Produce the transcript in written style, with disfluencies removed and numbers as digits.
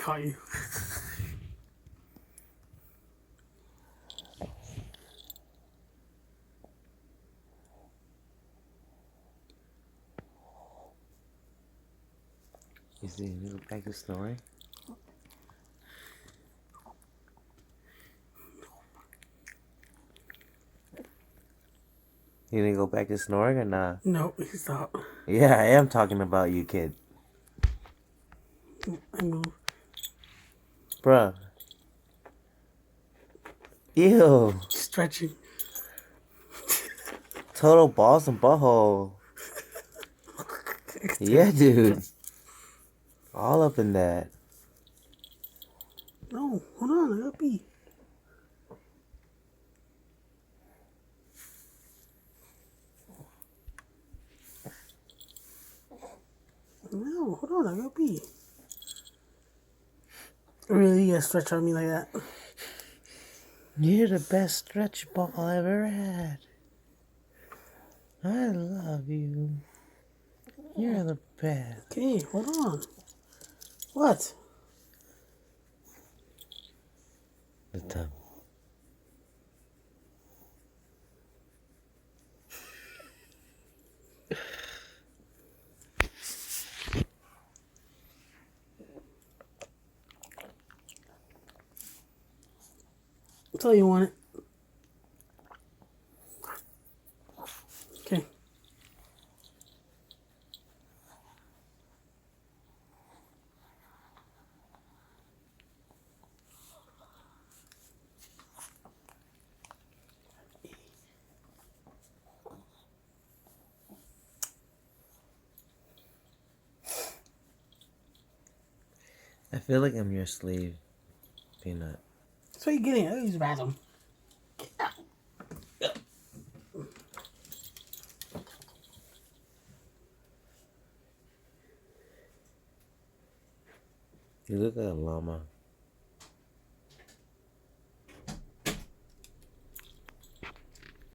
caught you. You see, you go back to snoring? You gonna go back to snoring or not? No, stop. Yeah, I am talking about you, kid. I move. Bruh. Ew. Stretching. Total balls and butthole. Yeah, dude. All up in that. No, hold on, I gotta pee. No, hold on, I gotta pee. Really, you gotta stretch on me like that? You're the best stretch ball I ever had. I love you. You're the best. Okay, hold on. What? The time. That's all you wanted. Okay. I feel like I'm your slave, Peanut. That's what you're getting. I use the bathroom. You look like a llama.